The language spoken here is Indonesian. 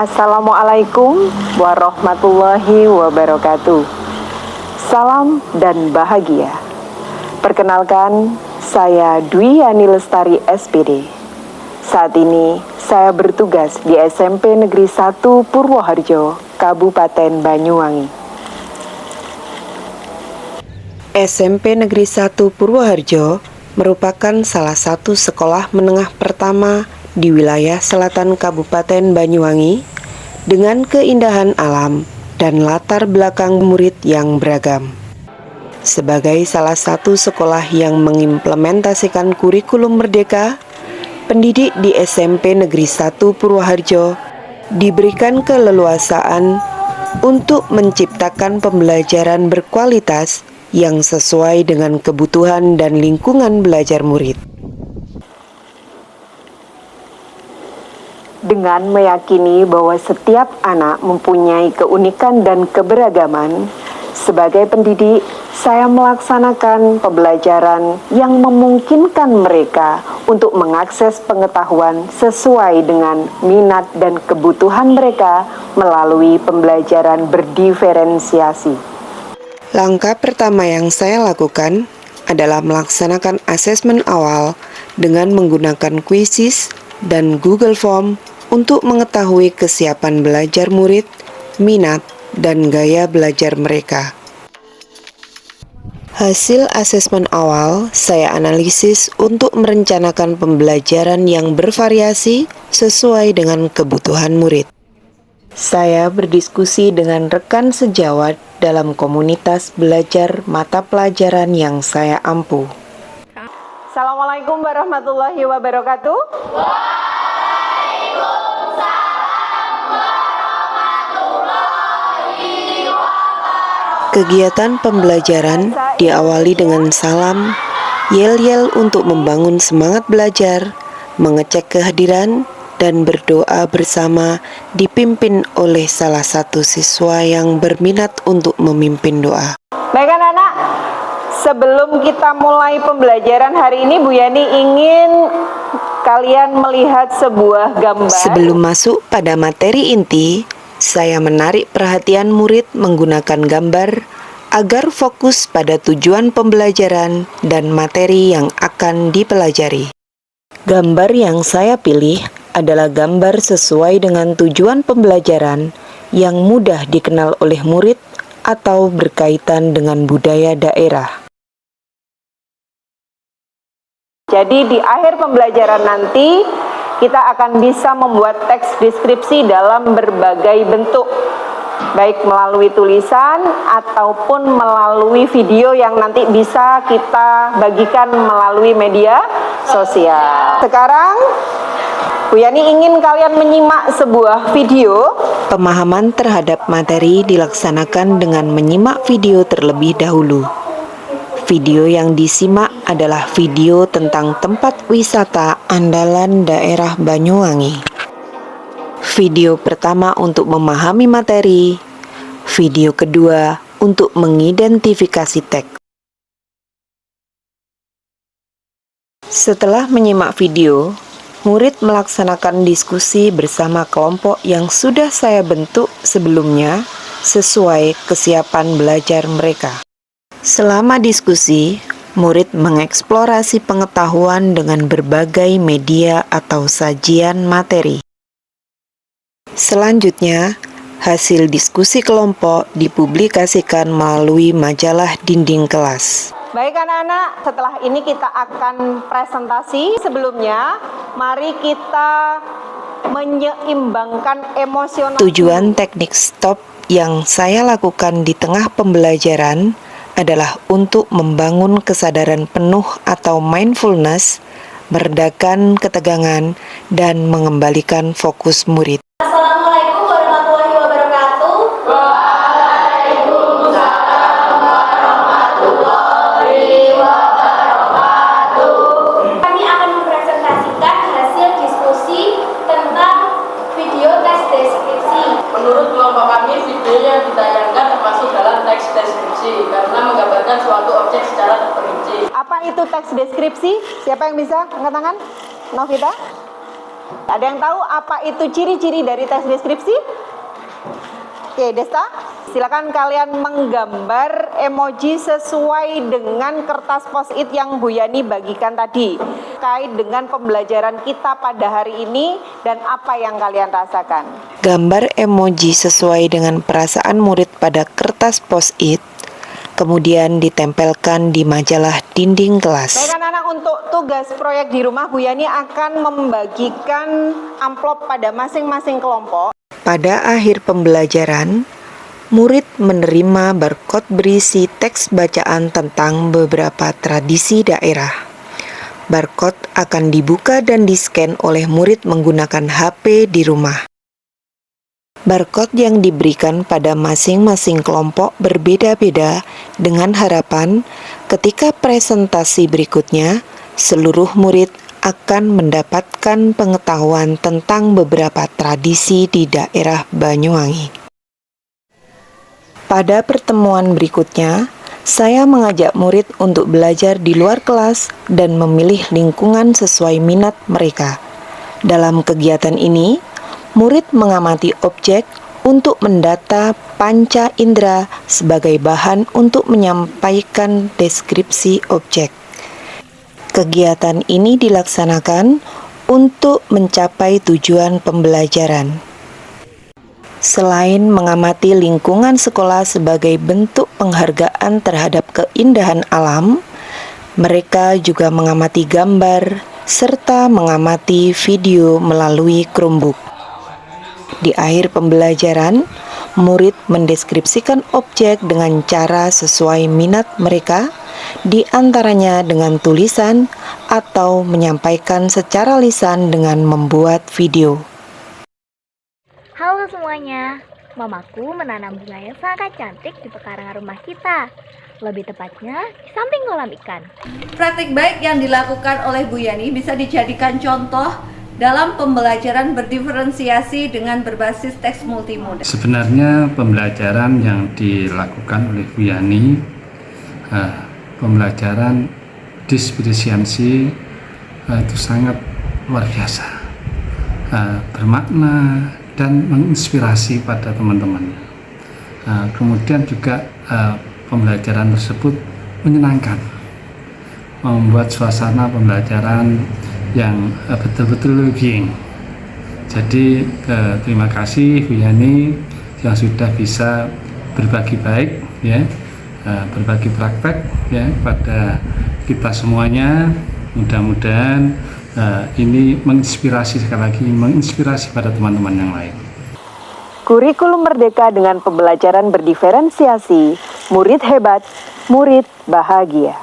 Assalamualaikum warahmatullahi wabarakatuh. Salam dan bahagia. Perkenalkan, saya Dwi Yani Lestari SPD. Saat ini saya bertugas di SMP Negeri 1 Purwoharjo, Kabupaten Banyuwangi. SMP Negeri 1 Purwoharjo merupakan salah satu sekolah menengah pertama di wilayah selatan Kabupaten Banyuwangi dengan keindahan alam dan latar belakang murid yang beragam. Sebagai salah satu sekolah yang mengimplementasikan kurikulum merdeka, pendidik di SMP Negeri 1 Purwoharjo diberikan keleluasaan untuk menciptakan pembelajaran berkualitas yang sesuai dengan kebutuhan dan lingkungan belajar murid. Dengan meyakini bahwa setiap anak mempunyai keunikan dan keberagaman, sebagai pendidik, saya melaksanakan pembelajaran yang memungkinkan mereka untuk mengakses pengetahuan sesuai dengan minat dan kebutuhan mereka melalui pembelajaran berdiferensiasi. Langkah pertama yang saya lakukan adalah melaksanakan asesmen awal dengan menggunakan quizzes dan Google Form untuk mengetahui kesiapan belajar murid, minat, dan gaya belajar mereka. Hasil asesmen awal saya analisis untuk merencanakan pembelajaran yang bervariasi sesuai dengan kebutuhan murid. Saya berdiskusi dengan rekan sejawat dalam komunitas belajar mata pelajaran yang saya ampu. Assalamualaikum warahmatullahi wabarakatuh. Kegiatan pembelajaran diawali dengan salam, yel-yel untuk membangun semangat belajar, mengecek kehadiran, dan berdoa bersama dipimpin oleh salah satu siswa yang berminat untuk memimpin doa. Baik anak-anak, sebelum kita mulai pembelajaran hari ini, Bu Yani ingin kalian melihat sebuah gambar. Sebelum masuk pada materi inti, saya menarik perhatian murid menggunakan gambar agar fokus pada tujuan pembelajaran dan materi yang akan dipelajari. Gambar yang saya pilih adalah gambar sesuai dengan tujuan pembelajaran yang mudah dikenal oleh murid atau berkaitan dengan budaya daerah. Jadi di akhir pembelajaran nanti, kita akan bisa membuat teks deskripsi dalam berbagai bentuk, baik melalui tulisan ataupun melalui video yang nanti bisa kita bagikan melalui media sosial. Sekarang, Bu Yani ingin kalian menyimak sebuah video. Pemahaman terhadap materi dilaksanakan dengan menyimak video terlebih dahulu. Video yang disimak adalah video tentang tempat wisata andalan daerah Banyuwangi. Video pertama untuk memahami materi, video kedua untuk mengidentifikasi teks. Setelah menyimak video, murid melaksanakan diskusi bersama kelompok yang sudah saya bentuk sebelumnya sesuai kesiapan belajar mereka. Selama diskusi, murid mengeksplorasi pengetahuan dengan berbagai media atau sajian materi. Selanjutnya, hasil diskusi kelompok dipublikasikan melalui majalah dinding kelas. Baik anak-anak, setelah ini kita akan presentasi. Sebelumnya, mari kita menyeimbangkan emosional. Tujuan teknik stop yang saya lakukan di tengah pembelajaran adalah untuk membangun kesadaran penuh atau mindfulness, meredakan ketegangan, dan mengembalikan fokus murid. Assalamualaikum warahmatullahi wabarakatuh. Waalaikumsalam warahmatullahi wabarakatuh. Kami akan mempresentasikan hasil diskusi tentang video teks deskripsi. Menurut kelompok kami, video yang ditayangkan termasuk dalam teks deskripsi karena menggambarkan suatu objek secara terperinci. Apa itu teks deskripsi? Siapa yang bisa angkat tangan? Novita? Ada yang tahu apa itu ciri-ciri dari tes deskripsi? Oke, Desta, silakan kalian menggambar emoji sesuai dengan kertas post-it yang Bu Yani bagikan tadi terkait dengan pembelajaran kita pada hari ini dan apa yang kalian rasakan. Gambar emoji sesuai dengan perasaan murid pada kertas post-it, kemudian ditempelkan di majalah dinding kelas. Baik anak-anak, untuk tugas proyek di rumah, Bu Yani akan membagikan amplop pada masing-masing kelompok. Pada akhir pembelajaran, murid menerima barcode berisi teks bacaan tentang beberapa tradisi daerah. Barcode akan dibuka dan di-scan oleh murid menggunakan HP di rumah. Barcode yang diberikan pada masing-masing kelompok berbeda-beda dengan harapan ketika presentasi berikutnya, seluruh murid akan mendapatkan pengetahuan tentang beberapa tradisi di daerah Banyuwangi. Pada pertemuan berikutnya, saya mengajak murid untuk belajar di luar kelas dan memilih lingkungan sesuai minat mereka. Dalam kegiatan ini, murid mengamati objek untuk mendata panca indera sebagai bahan untuk menyampaikan deskripsi objek. Kegiatan ini dilaksanakan untuk mencapai tujuan pembelajaran. Selain mengamati lingkungan sekolah sebagai bentuk penghargaan terhadap keindahan alam, mereka juga mengamati gambar serta mengamati video melalui Chromebook. Di akhir pembelajaran, murid mendeskripsikan objek dengan cara sesuai minat mereka, di antaranya dengan tulisan atau menyampaikan secara lisan dengan membuat video. Halo semuanya, mamaku menanam bunga yang sangat cantik di pekarangan rumah kita. Lebih tepatnya, di samping kolam ikan. Praktik baik yang dilakukan oleh Bu Yani bisa dijadikan contoh dalam pembelajaran berdiferensiasi dengan berbasis teks multimoda. Sebenarnya pembelajaran yang dilakukan oleh Bu Yani, pembelajaran diferensiasi itu sangat luar biasa, bermakna dan menginspirasi pada teman-temannya. Kemudian juga pembelajaran tersebut menyenangkan, membuat suasana pembelajaran yang betul-betul well-being. Jadi terima kasih Bu Yani yang sudah bisa berbagi baik, ya, berbagi praktek ya pada kita semuanya. Mudah-mudahan ini menginspirasi, sekali lagi menginspirasi pada teman-teman yang lain. Kurikulum Merdeka dengan pembelajaran berdiferensiasi, murid hebat, murid bahagia.